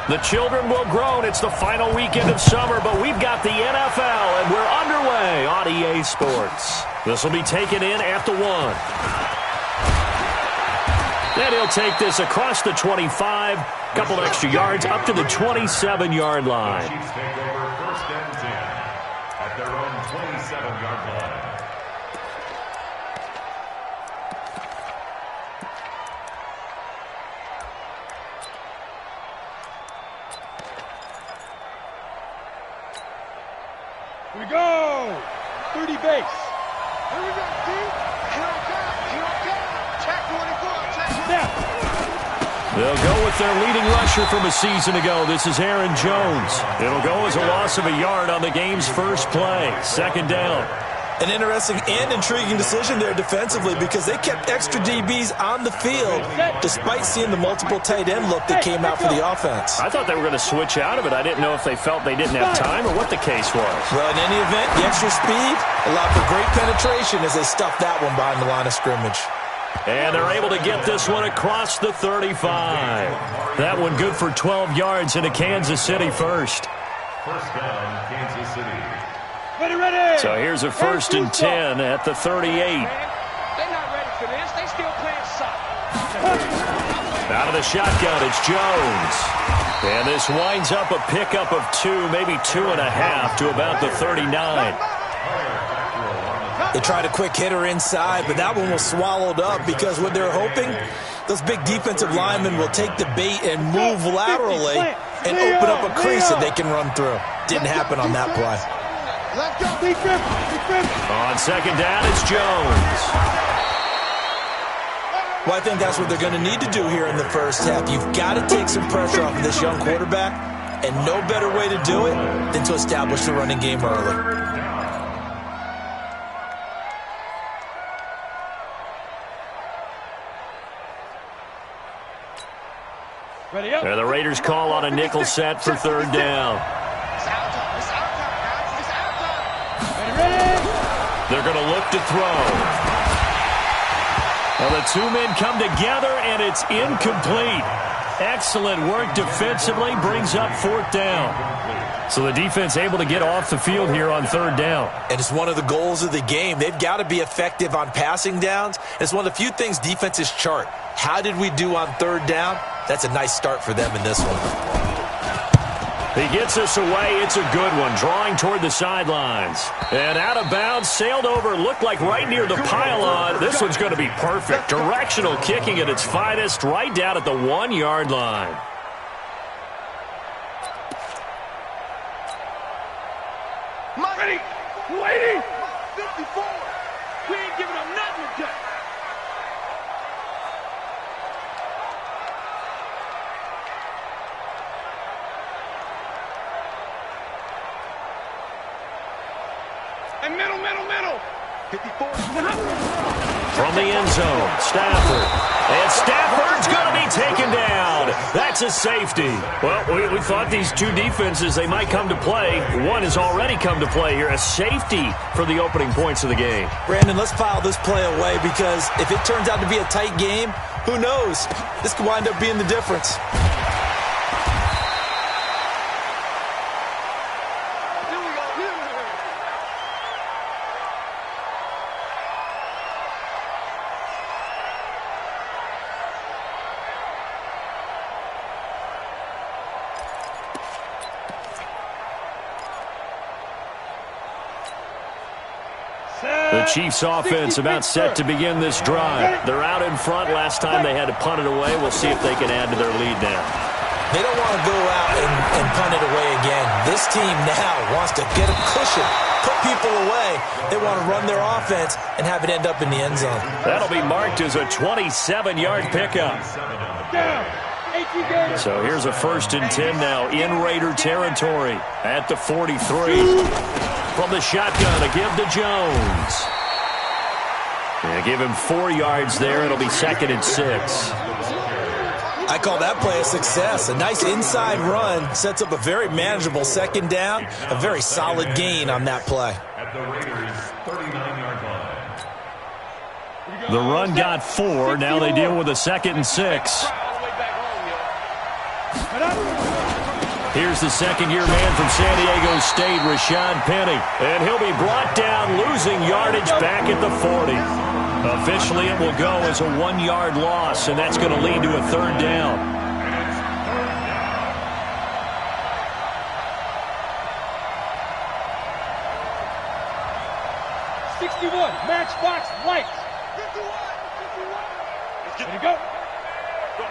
The children will groan. It's the final weekend of summer, but we've got the NFL, and we're underway on EA Sports. This will be taken in at the 1. And he'll take this across the 25, couple extra yards up to the 27-yard line. Chiefs take over 1st and 10 at their own 27-yard line. We go! 30 base. Here we go, deep. Here check 24, check snap. They'll go with their leading rusher from a season ago. This is Aaron Jones. It'll go as a loss of a yard on the game's first play. 2nd down. An interesting and intriguing decision there defensively because they kept extra DBs on the field despite seeing the multiple tight end look that came out for the offense. I thought they were going to switch out of it. I didn't know if they felt they didn't have time or what the case was. Well, in any event, the extra speed allowed for great penetration as they stuffed that one behind the line of scrimmage. And they're able to get this one across the 35. That one good for 12 yards into Kansas City first. 1st down, Kansas City. Ready. So here's a 1st and 10 at the 38. They're not ready for this. They still playing soccer. Out of the shotgun, it's Jones. And this winds up a pickup of 2, maybe 2.5 to about the 39. They tried a quick hitter inside, but that one was swallowed up because what they're hoping, those big defensive linemen will take the bait and move laterally and open up a crease that they can run through. Didn't happen on that play. Let's go. On 2nd down, it's Jones. Well, I think that's what they're going to need to do here in the first half. You've got to take some pressure off of this young quarterback, and no better way to do it than to establish the running game early. Ready up. And the Raiders call on a nickel set for 3rd down. They're going to look to throw. Well, the 2 men come together, and it's incomplete. Excellent work defensively, brings up 4th down. So the defense able to get off the field here on 3rd down. And it's one of the goals of the game. They've got to be effective on passing downs. It's one of the few things defenses chart. How did we do on 3rd down? That's a nice start for them in this one. He gets us away. It's a good one, drawing toward the sidelines. And out of bounds, sailed over, looked like right near the pylon. This one's going to be perfect. Directional kicking at its finest, right down at the 1-yard line. Ready. Waiting. 54. We ain't giving up nothing today. And middle. 54. From the end zone, Stafford. And Stafford's going to be taken down. That's a safety. Well, we thought these two defenses, they might come to play. One has already come to play here. A safety for the opening points of the game. Brandon, let's file this play away because if it turns out to be a tight game, who knows? This could wind up being the difference. The Chiefs offense about set to begin this drive. They're out in front. Last time they had to punt it away. We'll see if they can add to their lead now. They don't want to go out and punt it away again. This team now wants to get a cushion, put people away. They want to run their offense and have it end up in the end zone. That'll be marked as a 27-yard pickup. So here's a 1st and 10 now in Raider territory at the 43. From the shotgun, a give to Jones. Yeah, give him 4 yards there. It'll be 2nd and 6. I call that play a success. A nice inside run sets up a very manageable 2nd down. A very solid gain on that play. At the Raiders' 39-yard line. The run got 4. Now they deal with a 2nd and 6. Here's the second-year man from San Diego State, Rashad Penny. And he'll be brought down, losing yardage back at the 40. Officially, it will go as a 1-yard loss, and that's going to lead to a third down. 61, matchbox lights. 51. There you go.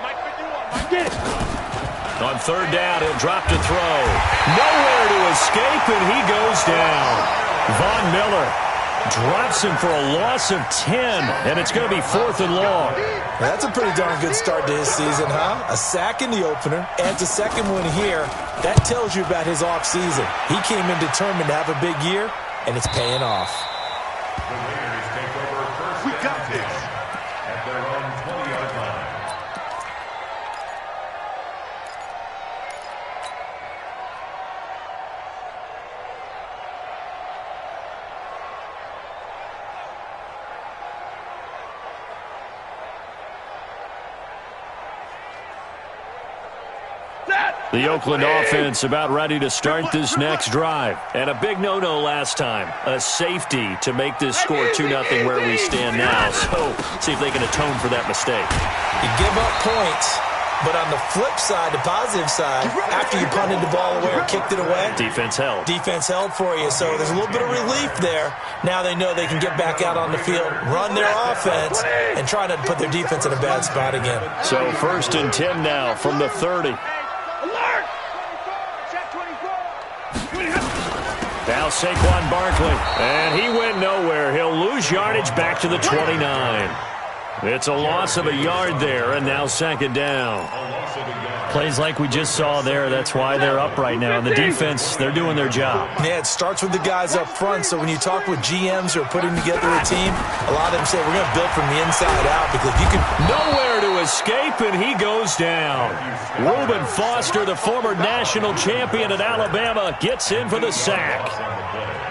Mike 51. Mike, get it. On third down, he'll drop to throw. Nowhere to escape, and he goes down. Von Miller drops him for a loss of 10, and it's going to be 4th and long. That's a pretty darn good start to his season, huh? A sack in the opener, adds a second one here. That tells you about his offseason. He came in determined to have a big year, and it's paying off. The Raiders take over first. We got this at their own 20-yard line. The Oakland offense about ready to start this next drive. And a big no-no last time. A safety to make this score 2-0 where we stand now. So, see if they can atone for that mistake. You give up points, but on the flip side, the positive side, after you punted the ball away or kicked it away, defense held. Defense held for you, so there's a little bit of relief there. Now they know they can get back out on the field, run their offense, and try not to put their defense in a bad spot again. So 1st and 10 now from the 30. Alert! Now Saquon Barkley, and he went nowhere. He'll lose yardage back to the 29. It's a loss of a yard there, and now 2nd down. Plays like we just saw there, that's why they're up right now. And the defense, they're doing their job. Yeah, it starts with the guys up front, so when you talk with GMs who are putting together a team, a lot of them say we're going to build from the inside out because you can... Nowhere to escape, and he goes down. Reuben Foster, the former national champion at Alabama, gets in for the sack.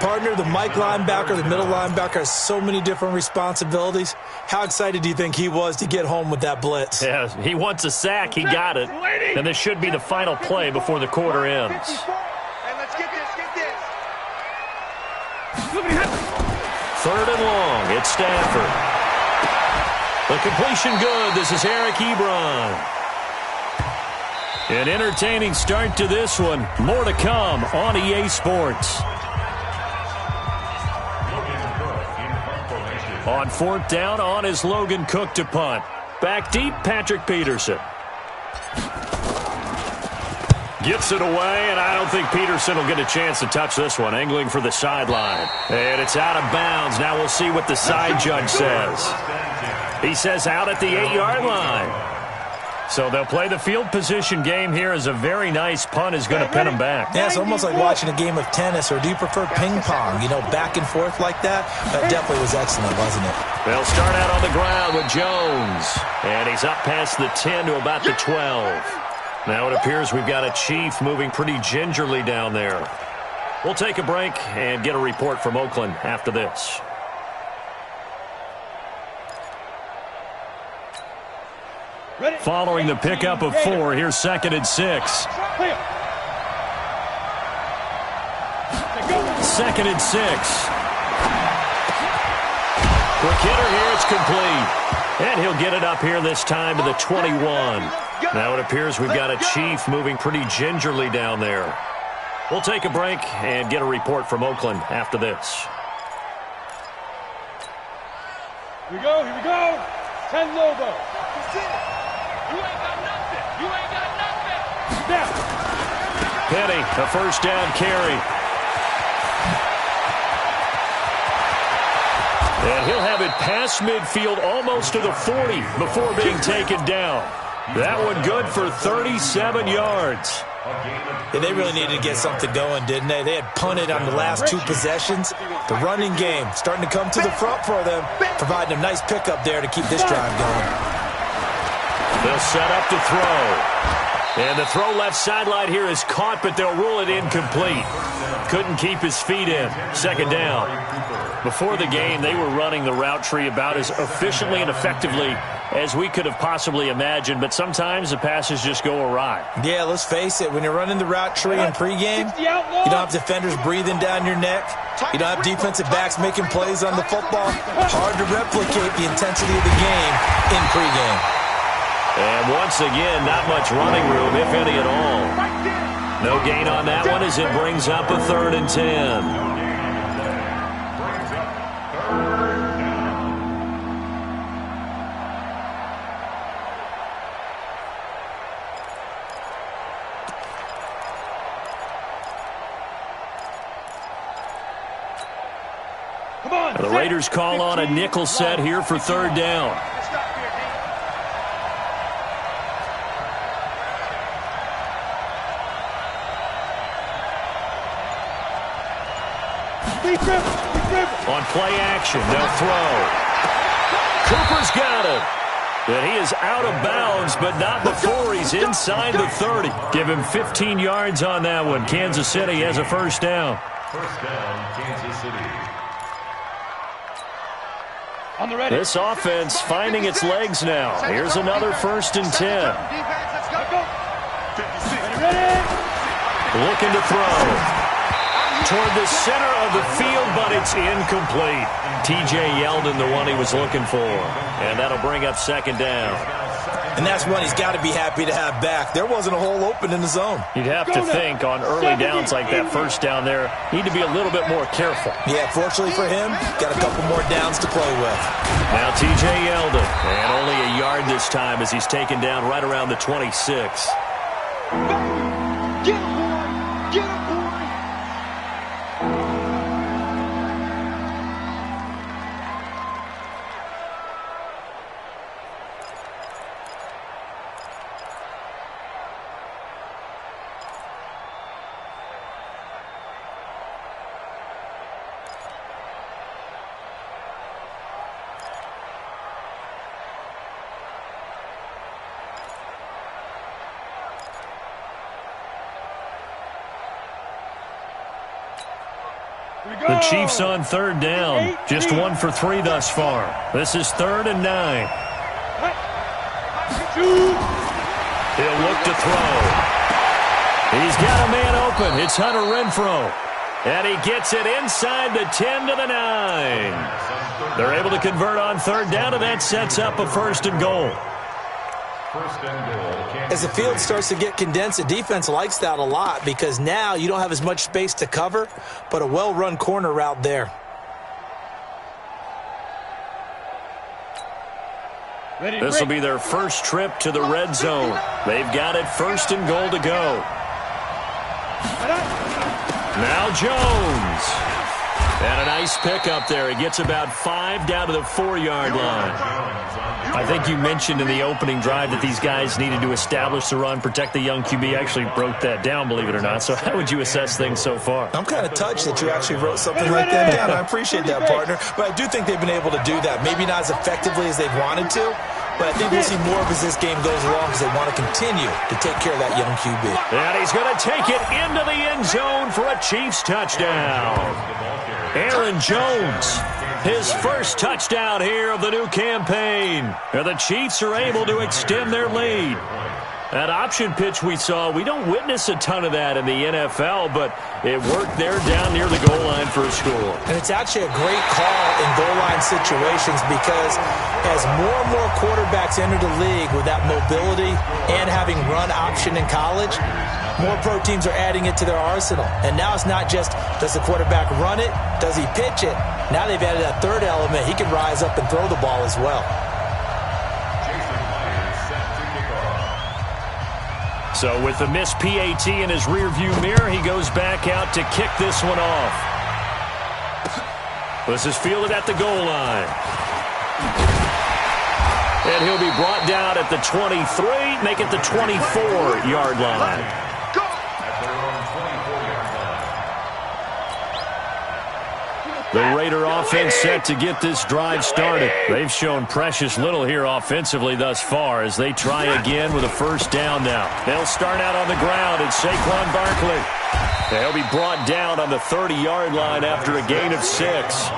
Partner, the Mike linebacker, the middle linebacker has so many different responsibilities. How excited do you think he was to get home with that blitz? Yeah, he wants a sack. He got it. And this should be the final play before the quarter ends. Hey, let's get this, get this. 3rd and long. It's Stafford. The completion good. This is Eric Ebron. An entertaining start to this one. More to come on EA Sports. On 4th down, on is Logan Cook to punt. Back deep, Patrick Peterson. Gets it away, and I don't think Peterson will get a chance to touch this one. Angling for the sideline. And it's out of bounds. Now we'll see what the side judge says. He says out at the 8-yard line. So they'll play the field position game here as a very nice punt is going to pin them back. Yeah, it's almost like watching a game of tennis, or do you prefer ping pong? You know, back and forth like that? That definitely was excellent, wasn't it? They'll start out on the ground with Jones. And he's up past the 10 to about the 12. Now it appears we've got a Chief moving pretty gingerly down there. We'll take a break and get a report from Oakland after this. Following the pickup of 4, here's 2nd and 6. 2nd and 6. Quick hitter here, it's complete. And he'll get it up here this time to the 21. Now it appears we've got a Chief moving pretty gingerly down there. We'll take a break and get a report from Oakland after this. Here we go, here we go. 10 Lobo. You ain't got nothing. You ain't got nothing. Now. Penny, a 1st down carry. And he'll have it past midfield almost to the 40 before being taken down. That one good for 37 yards. Yeah, they really needed to get something going, didn't they? They had punted on the last 2 possessions. The running game starting to come to the front for them, providing a nice pickup there to keep this drive going. They'll set up to throw. And the throw left sideline here is caught, but they'll rule it incomplete. Couldn't keep his feet in. Second down. Before the game, they were running the route tree about as efficiently and effectively as we could have possibly imagined, but sometimes the passes just go awry. Yeah, let's face it. When you're running the route tree in pregame, you don't have defenders breathing down your neck. You don't have defensive backs making plays on the football. Hard to replicate the intensity of the game in pregame. And once again, not much running room, if any at all. No gain on that one as it brings up a 3rd and 10. The Raiders call on a nickel set here for 3rd down. On play action, they'll throw. Cooper's got it. And he is out of bounds, but not before he's inside the 30. Give him 15 yards on that one. Kansas City has a 1st down. 1st down, Kansas City. This offense finding its legs now. Here's another 1st and 10. Looking to throw. Toward the center of the field, but it's incomplete. T.J. Yeldon, the one he was looking for. And that'll bring up 2nd down. And that's one he's got to be happy to have back. There wasn't a hole open in the zone. You'd have to think on early downs like that 1st down there, need to be a little bit more careful. Yeah, fortunately for him, got a couple more downs to play with. Now T.J. Yeldon, and only a yard this time as he's taken down right around the 26. Get him, boy! Get him, boy! The Chiefs on 3rd down. Just 1 for 3 thus far. This is 3rd and 9. He'll look to throw. He's got a man open. It's Hunter Renfrow. And he gets it inside the 10 to the 9. They're able to convert on 3rd down, and that sets up a 1st and goal. 1st and goal. As the field starts to get condensed, the defense likes that a lot because now you don't have as much space to cover, but a well-run corner route there. This will be their first trip to the red zone. They've got it 1st and goal to go. Now Jones. And a nice pickup there. He gets about 5 down to the 4-yard line. I think you mentioned in the opening drive that these guys needed to establish the run, protect the young QB. Actually broke that down, believe it or not. So how would you assess things so far? I'm kind of touched that you actually wrote something like that down. I appreciate that, partner. But I do think they've been able to do that. Maybe not as effectively as they've wanted to, but I think we'll see more of as this game goes along because they want to continue to take care of that young QB. And he's going to take it into the end zone for a Chiefs touchdown. Aaron Jones, his first touchdown here of the new campaign. And the Chiefs are able to extend their lead. That option pitch we saw, we don't witness a ton of that in the NFL, but it worked there down near the goal line for a score. And it's actually a great call in goal line situations because as more and more quarterbacks enter the league with that mobility and having run option in college, more pro teams are adding it to their arsenal. And now it's not just, does the quarterback run it? Does he pitch it? Now they've added that 3rd element. He can rise up and throw the ball as well. So with the missed PAT in his rearview mirror, he goes back out to kick this one off. This is fielded at the goal line. And he'll be brought down at the 23, make it the 24-yard line. The Raider offense set to get this drive started. They've shown precious little here offensively thus far as they try again with a first down now. They'll start out on the ground, and Saquon Barkley. They'll be brought down on the 30-yard line after a gain of 6.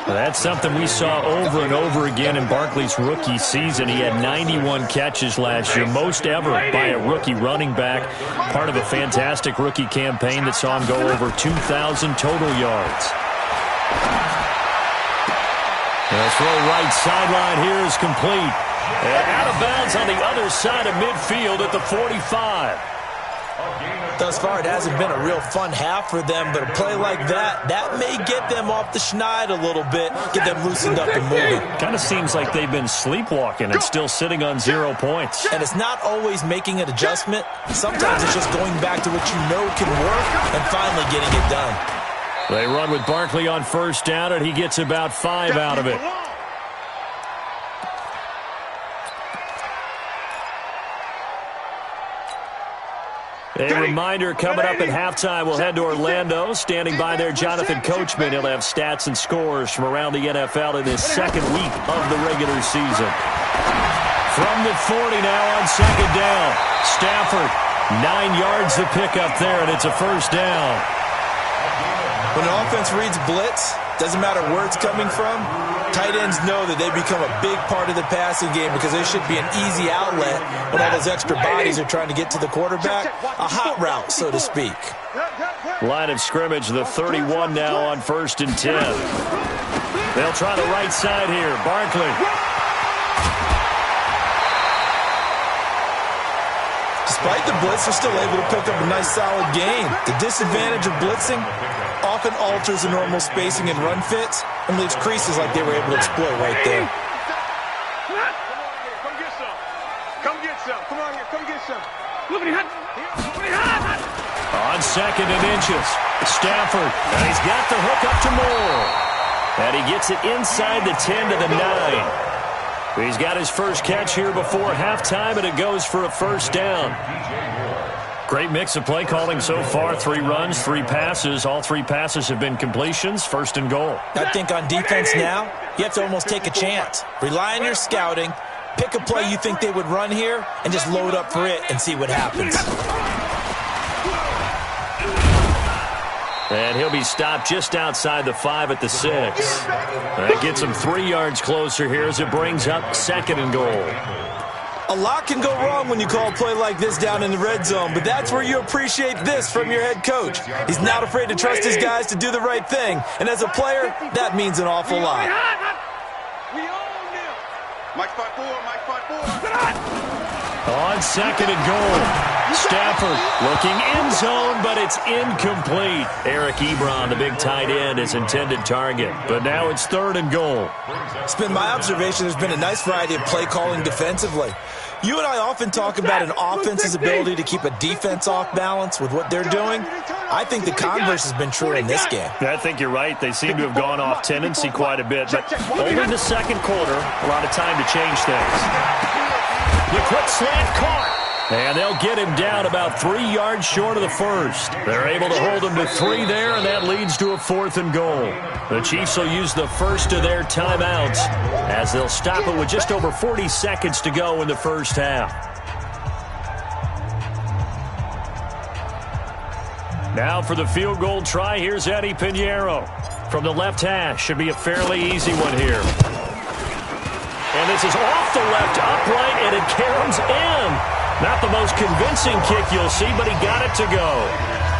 That's something we saw over and over again in Barkley's rookie season. He had 91 catches last year, most ever by a rookie running back, part of a fantastic rookie campaign that saw him go over 2,000 total yards. The throw right sideline here is complete. And out of bounds on the other side of midfield at the 45. Thus far, it hasn't been a real fun half for them, but a play like that may get them off the schneid a little bit, get them loosened up and moving. Kind of seems like they've been sleepwalking and still sitting on 0 points. And it's not always making an adjustment. Sometimes it's just going back to what you know can work and finally getting it done. They run with Barkley on first down, and he gets about 5 out of it. A reminder, coming up at halftime, we'll head to Orlando. Standing by there, Jonathan Coachman. He'll have stats and scores from around the NFL in this second week of the regular season. From the 40 now on second down. Stafford, 9 yards to pick up there, and it's a first down. When an offense reads blitz, doesn't matter where it's coming from, tight ends know that they become a big part of the passing game because they should be an easy outlet when all those extra bodies are trying to get to the quarterback. A hot route, so to speak. Line of scrimmage, the 31 now on 1st and 10. They'll try the right side here. Barkley. Despite the blitz, they're still able to pick up a nice solid gain. The disadvantage of blitzing often alters the normal spacing and run fits and leaves creases like they were able to exploit right there. Come get some. Come get some. Come on here. Come get some. On 2nd and inches. Stafford. And he's got the hook up to Moore. And he gets it inside the 10 to the 9. He's got his first catch here before halftime, and it goes for a first down. Great mix of play calling so far. 3 runs, 3 passes. All 3 passes have been completions. 1st and goal. I think on defense now, you have to almost take a chance. Rely on your scouting. Pick a play you think they would run here, and just load up for it and see what happens. And he'll be stopped just outside the 5 at the 6. That gets him 3 yards closer here as it brings up 2nd and goal. A lot can go wrong when you call a play like this down in the red zone, but that's where you appreciate this from your head coach. He's not afraid to trust his guys to do the right thing, and as a player, that means an awful lot. We own them. Mike 5-4, Mike 5-4. On 2nd and goal. Stafford looking end zone, but it's incomplete. Eric Ebron, the big tight end, his intended target. But now it's 3rd and goal. It's been my observation there's been a nice variety of play calling defensively. You and I often talk about an offense's ability to keep a defense off balance with what they're doing. I think the converse has been true in this game. I think you're right. They seem to have gone off tendency quite a bit, but only the 2nd quarter. A lot of time to change things. The quick slant caught. And they'll get him down about 3 yards short of the 1st. They're able to hold him to 3 there, and that leads to a 4th and goal. The Chiefs will use the first of their timeouts as they'll stop it with just over 40 seconds to go in the first half. Now for the field goal try, here's Eddie Pinheiro. From the left hash, should be a fairly easy one here. And this is off the left upright, and it caroms in. Not the most convincing kick you'll see, but he got it to go.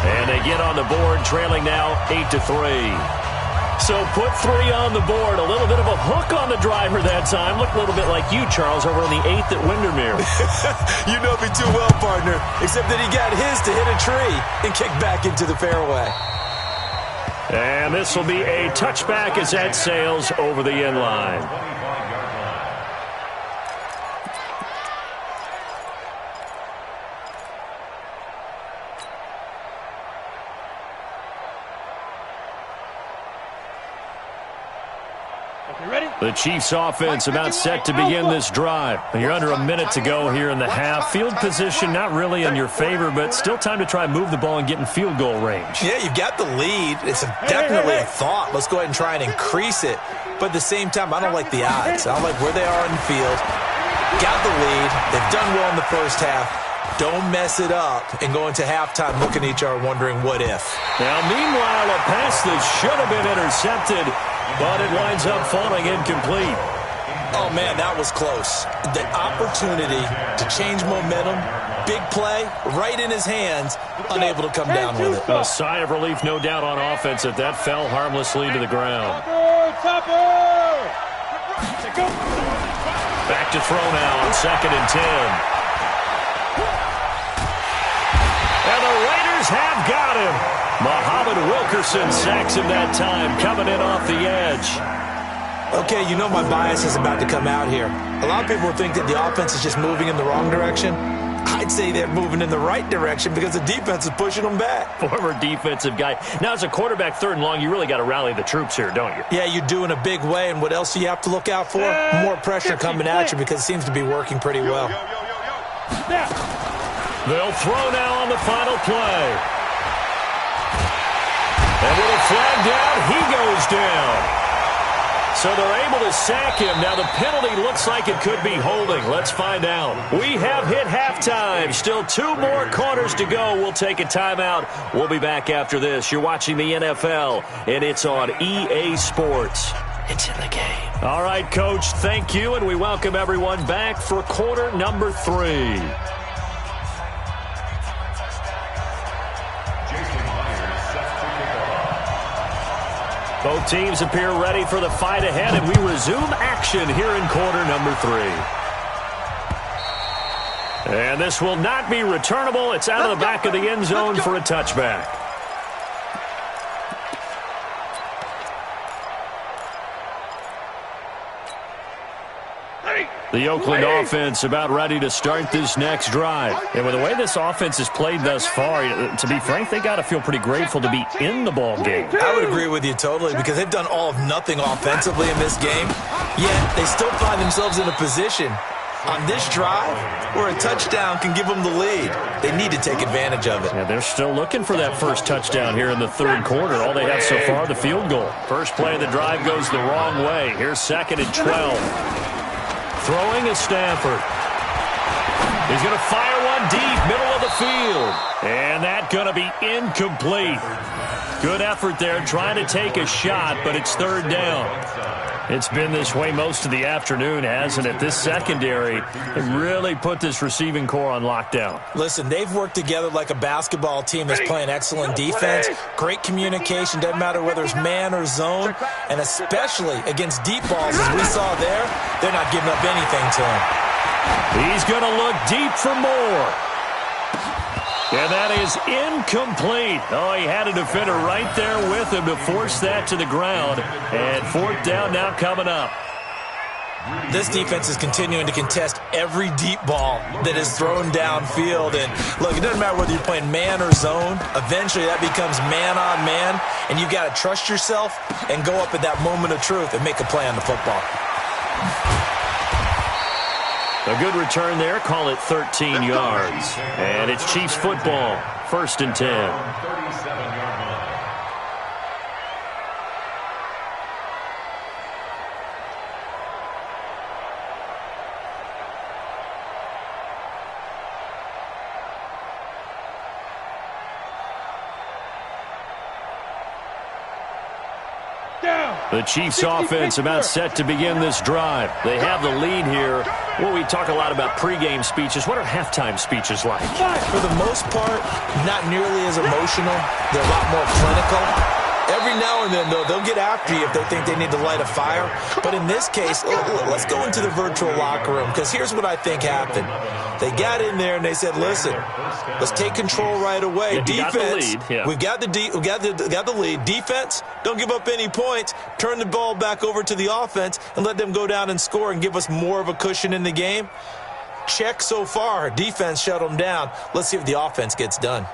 And they get on the board, trailing now 8-3. So put 3 on the board. A little bit of a hook on the driver that time. Looked a little bit like you, Charles, over on the 8th at Windermere. You know me too well, partner, except that he got his to hit a tree and kick back into the fairway. And this will be a touchback as that sails over the end line. The Chiefs offense about set to begin this drive. You're under a minute to go here in the half. Field position not really in your favor, but still time to try and move the ball and get in field goal range. Yeah, you've got the lead. It's definitely a thought. Let's go ahead and try and increase it. But at the same time, I don't like the odds. I don't like where they are in the field. Got the lead. They've done well in the first half. Don't mess it up and go into halftime looking at each other wondering what if. Now, meanwhile, a pass that should have been intercepted, but it winds up falling incomplete. Oh, man, that was close. The opportunity to change momentum, big play, right in his hands, unable to come down with it. A sigh of relief, no doubt, on offense that that fell harmlessly to the ground. Back to throw now on 2nd and 10. And the Raiders have got him. Muhammad Wilkerson sacks him that time, coming in off the edge. Okay, you know my bias is about to come out here. A lot of people think that the offense is just moving in the wrong direction. I'd say they're moving in the right direction because the defense is pushing them back. Former defensive guy. Now, as a quarterback, 3rd and long, you really got to rally the troops here, don't you? Yeah, you do in a big way. And what else do you have to look out for? More pressure coming at you because it seems to be working pretty well. They'll throw now on the final play. And with a flag down, he goes down. So they're able to sack him. Now the penalty looks like it could be holding. Let's find out. We have hit halftime. Still 2 more quarters to go. We'll take a timeout. We'll be back after this. You're watching the NFL, and it's on EA Sports. It's in the game. All right, Coach, thank you, and we welcome everyone back for quarter number 3. Both teams appear ready for the fight ahead, and we resume action here in quarter number 3. And this will not be returnable. It's out of the back of the end zone for a touchback. The Oakland offense about ready to start this next drive. And with the way this offense has played thus far, to be frank, they got to feel pretty grateful to be in the ball game. I would agree with you totally because they've done all of nothing offensively in this game, yet they still find themselves in a position on this drive where a touchdown can give them the lead. They need to take advantage of it. Yeah, they're still looking for that first touchdown here in the 3rd quarter. All they have so far, the field goal. First play of the drive goes the wrong way. Here's 2nd and 12. Throwing is Stafford. He's going to fire one deep, middle of the field. And that's going to be incomplete. Good effort there, trying to take a shot, but it's 3rd down. It's been this way most of the afternoon, hasn't it? This secondary really put this receiving core on lockdown. Listen, they've worked together like a basketball team that's playing excellent defense. Great communication, doesn't matter whether it's man or zone. And especially against deep balls, as we saw there, they're not giving up anything to him. He's going to look deep for more. And that is incomplete. Oh, he had a defender right there with him to force that to the ground. And 4th down now coming up. This defense is continuing to contest every deep ball that is thrown downfield. And look, it doesn't matter whether you're playing man or zone. Eventually that becomes man on man. And you've got to trust yourself and go up at that moment of truth and make a play on the football. A good return there. Call it 13 yards. And it's Chiefs football. 1st and 10. The Chiefs offense about set to begin this drive. They have the lead here. Well, we talk a lot about pregame speeches. What are halftime speeches like? For the most part, not nearly as emotional. They're a lot more clinical. Every now and then, though, they'll get after you if they think they need to light a fire. But in this case, let's go into the virtual locker room, because here's what I think happened. They got in there and they said, listen, let's take control right away. Yeah, defense, we've got the lead. Defense, don't give up any points. Turn the ball back over to the offense and let them go down and score and give us more of a cushion in the game. Check so far. Defense shut them down. Let's see if the offense gets done.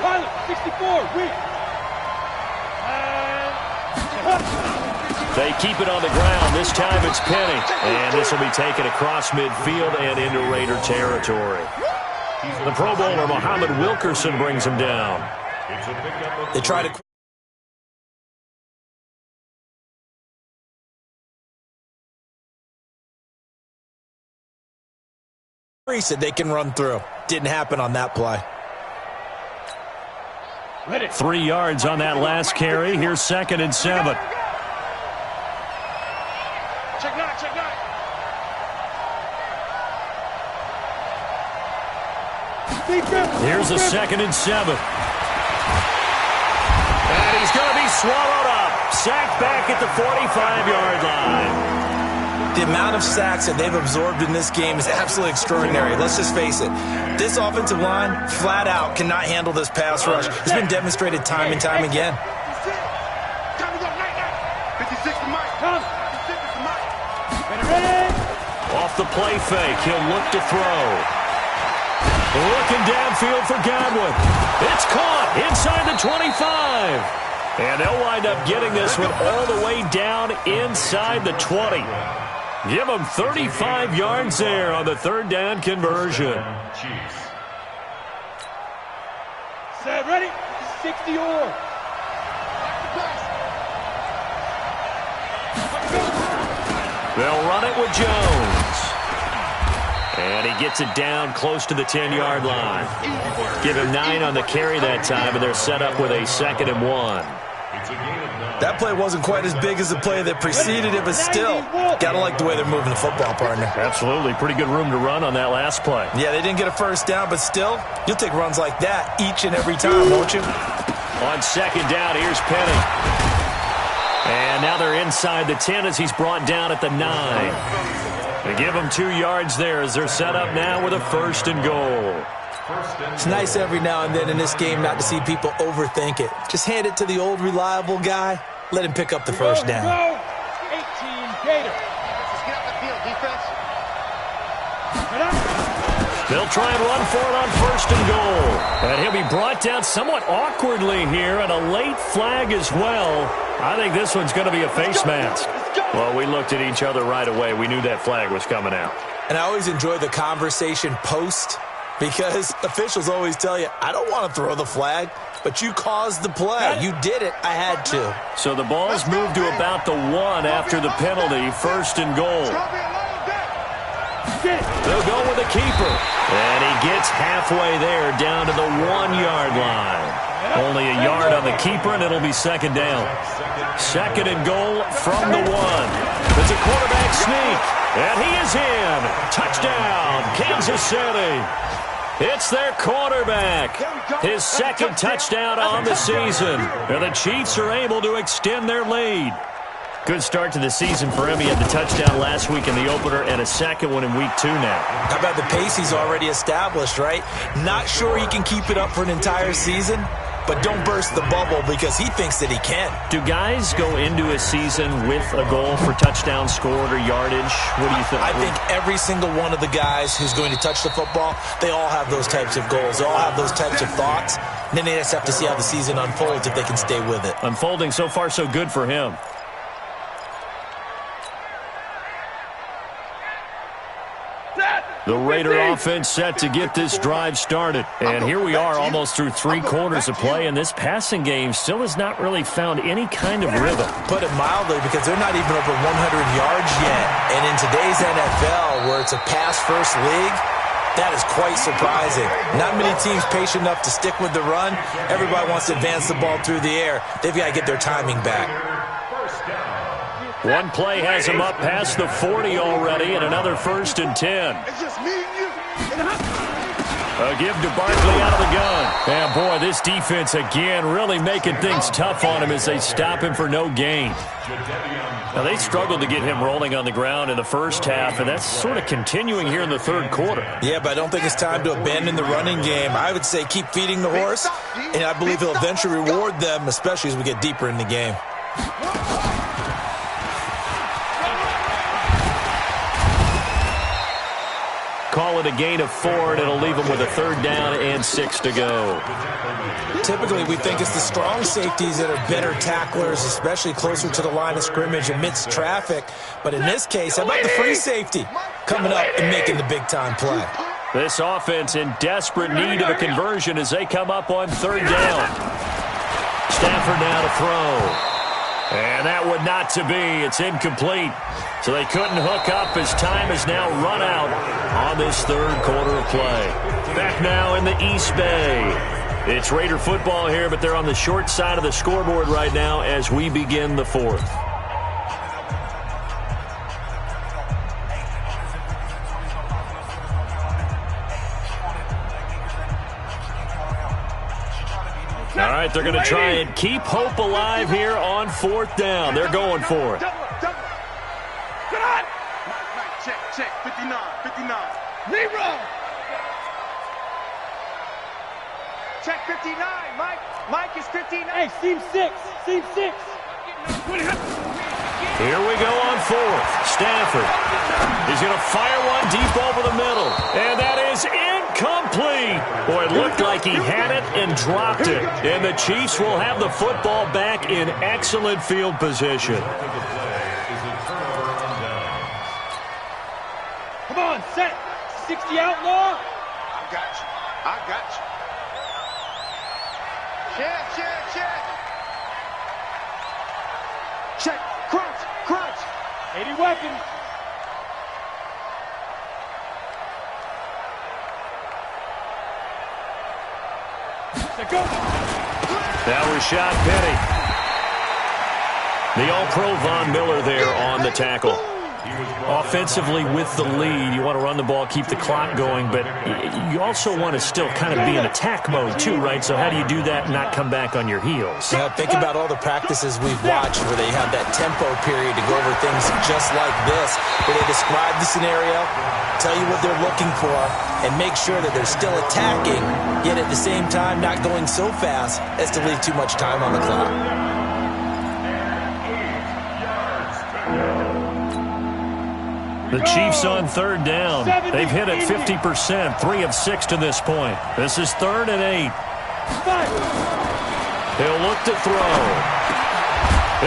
Pilot, 64, weak. They keep it on the ground. This time it's Penny. And this will be taken across midfield and into Raider territory. The Pro Bowler, Muhammad Wilkerson, brings him down. They try to... that they can run through. Didn't happen on that play. 3 yards on that last carry. Here's 2nd and 7. Check nine, check nine. Here's a 2nd and 7. And he's going to be swallowed up. Sacked back at the 45-yard line. The amount of sacks that they've absorbed in this game is absolutely extraordinary. Let's just face it. This offensive line, flat out, cannot handle this pass rush. It's been demonstrated time and time again. Off the play fake, he'll look to throw. Looking downfield for Godwin. It's caught inside the 25. And they'll wind up getting this one all the way down inside the 20. Give them 35 yards there on the 3rd down conversion. Set, ready? 60 or. They'll run it with Jones. And he gets it down close to the 10-yard line. Give him 9 on the carry that time, and they're set up with a 2nd and 1. That play wasn't quite as big as the play that preceded it, but still, gotta like the way they're moving the football, partner. Absolutely. Pretty good room to run on that last play. Yeah, they didn't get a first down, but still, you'll take runs like that each and every time, won't you? On 2nd down, here's Penny. And now they're inside the 10 as he's brought down at the 9. They give him 2 yards there as they're set up now with a 1st and goal. It's nice every now and then in this game not to see people overthink it. Just hand it to the old reliable guy. Let him pick up the first down. 18 Gator. Get up the field, defense. They'll try and run for it on 1st and goal. And he'll be brought down somewhat awkwardly here, and a late flag as well. I think this one's going to be a face mask. Well, we looked at each other right away. We knew that flag was coming out. And I always enjoy the conversation post, because officials always tell you, I don't want to throw the flag, but you caused the play. You did it. I had to. So the ball's moved to about the 1 after the penalty, 1st and goal. They'll go with the keeper. And he gets halfway there down to the 1-yard line. Only a yard on the keeper, and it'll be 2nd down. 2nd and goal from the 1. It's a quarterback sneak. And he is in. Touchdown, Kansas City. It's their quarterback. His 2nd touchdown on the season. And the Chiefs are able to extend their lead. Good start to the season for him. He had the touchdown last week in the opener and a 2nd one in week 2 now. How about the pace he's already established, right? Not sure he can keep it up for an entire season, but don't burst the bubble because he thinks that he can. Do guys go into a season with a goal for touchdown scored or yardage? What do you think? I think every single one of the guys who's going to touch the football, they all have those types of goals. They all have those types of thoughts. And then they just have to see how the season unfolds if they can stay with it. Unfolding so far so good for him. The Raider offense set to get this drive started. And here we are almost through 3 quarters of play, and this passing game still has not really found any kind of rhythm. Put it mildly, because they're not even over 100 yards yet. And in today's NFL, where it's a pass-first league, that is quite surprising. Not many teams patient enough to stick with the run. Everybody wants to advance the ball through the air. They've got to get their timing back. One play has him up past the 40 already, and another 1st and 10. It's just me and you. A give to Barkley out of the gun. And boy, this defense again really making things tough on him as they stop him for no gain. Now, they struggled to get him rolling on the ground in the first half, and that's sort of continuing here in the 3rd quarter. Yeah, but I don't think it's time to abandon the running game. I would say keep feeding the horse, and I believe he'll eventually reward them, especially as we get deeper in the game. Call call it a gain of 4, and it'll leave them with a 3rd down and 6 to go. Typically, we think it's the strong safeties that are better tacklers, especially closer to the line of scrimmage amidst traffic. But in this case, how about the free safety coming up and making the big-time play? This offense in desperate need of a conversion as they come up on 3rd down. Stafford now to throw. And that would not to be. It's incomplete. So they couldn't hook up as time has now run out on this 3rd quarter of play. Back now in the East Bay. It's Raider football here, but they're on the short side of the scoreboard right now as we begin the 4th. All right, they're going to try and keep hope alive here on 4th down. They're going for it. Check, 59. Zero. Check 59, Mike. Mike is 59. Hey, seam 6. Here we go on 4th. Stafford. He's going to fire one deep over the middle. And that is incomplete. Boy, it looked like he had it and dropped it. And the Chiefs will have the football back in excellent field position. Come on, set. 60 outlaw. I got you. Check. Crunch. 80 weapons. Go. That was Rashad Penny. The All-Pro Von Miller there on the tackle. Offensively with the lead, you want to run the ball, keep the clock going, but you also want to still kind of be in attack mode too, right? So how do you do that and not come back on your heels? Yeah, think about all the practices we've watched where they have that tempo period to go over things just like this, where they describe the scenario, tell you what they're looking for, and make sure that they're still attacking, yet at the same time not going so fast as to leave too much time on the clock. The Chiefs on 3rd down. They've hit it 50%, 3 of 6 to this point. This is 3rd and 8. He'll look to throw.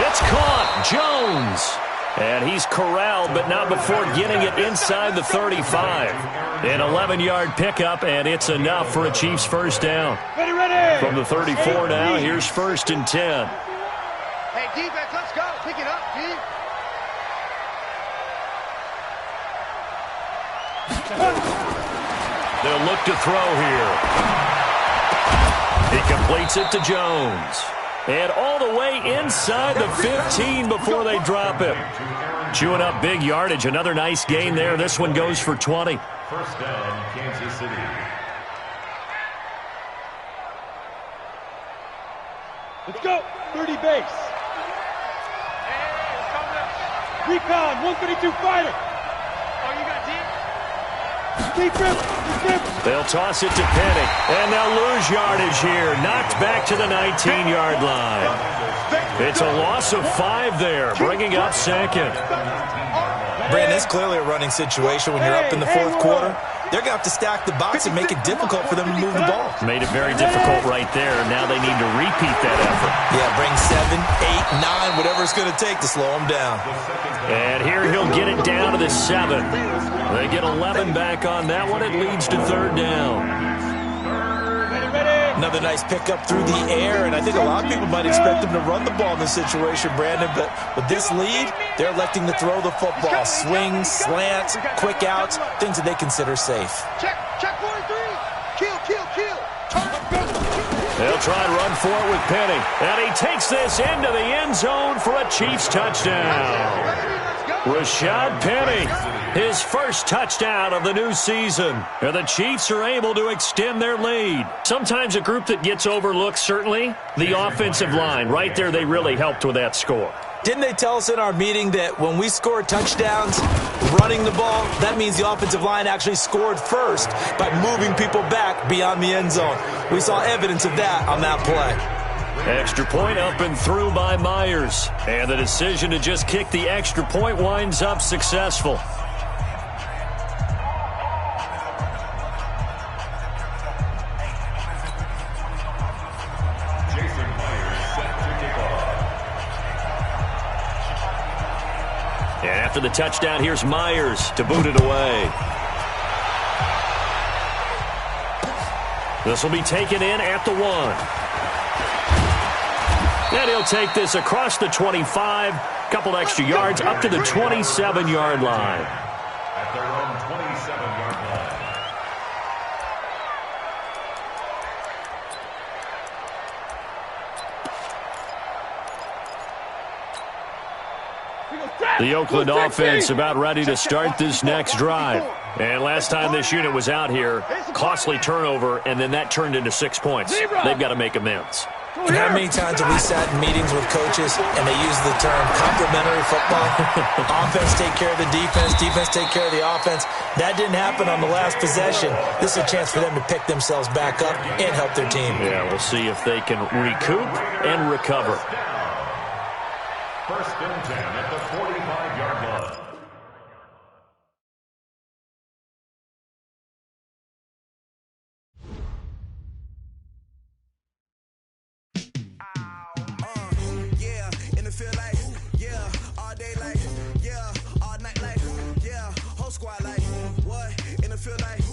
It's caught. Jones. And he's corralled, but not before getting it inside the 35. An 11-yard pickup, and it's enough for a Chiefs 1st down. From the 34 now, here's 1st and 10. Hey, defense, let's go. Pick it up, D. They'll look to throw here. He completes it to Jones. And all the way inside the 15 before they drop it. Chewing up big yardage. Another nice gain there. This one goes for 20. 1st down, Kansas City. Let's go. 30 base. Recon, 132 fighter. Oh, you got deep? They'll toss it to Penny, and they'll lose yardage here. Knocked back to the 19-yard line. It's a loss of 5 there, bringing up 2nd. Brandon, it's clearly a running situation when you're up in the 4th quarter. They're going to have to stack the box and make it difficult for them to move the ball. Made it very difficult right there. Now they need to repeat that effort. Yeah, bring 7, 8, 9, whatever it's going to take to slow them down. And here he'll get it down to the 7. They get 11 back on that one. It leads to 3rd down. Another nice pickup through the air, and I think a lot of people might expect them to run the ball in this situation, Brandon, but with this lead, they're electing to throw the football. Swings, slants, quick outs, things that they consider safe. Check 43. Kill. They'll try and run for it with Penny, and he takes this into the end zone for a Chiefs touchdown. Rashad Penny, his 1st touchdown of the new season. And the Chiefs are able to extend their lead. Sometimes a group that gets overlooked, certainly, the offensive line. Right there, they really helped with that score. Didn't they tell us in our meeting that when we score touchdowns running the ball, that means the offensive line actually scored first by moving people back beyond the end zone? We saw evidence of that on that play. Extra point up and through by Myers. And the decision to just kick the extra point winds up successful. After the touchdown, here's Myers to boot it away. This will be taken in at the 1. And he'll take this across the 25, couple extra yards, up to the 27-yard line. At their own 27-yard line. The Oakland offense about ready to start this next drive. And last time this unit was out here, costly turnover, and then that turned into 6 points. They've got to make amends. And how many times have we sat in meetings with coaches and they use the term complementary football? Offense take care of the defense, defense take care of the offense. That didn't happen on the last possession. This is a chance for them to pick themselves back up and help their team. Yeah, we'll see if they can recoup and recover. First and 10 at the 45-yard line. Squad like what in the field like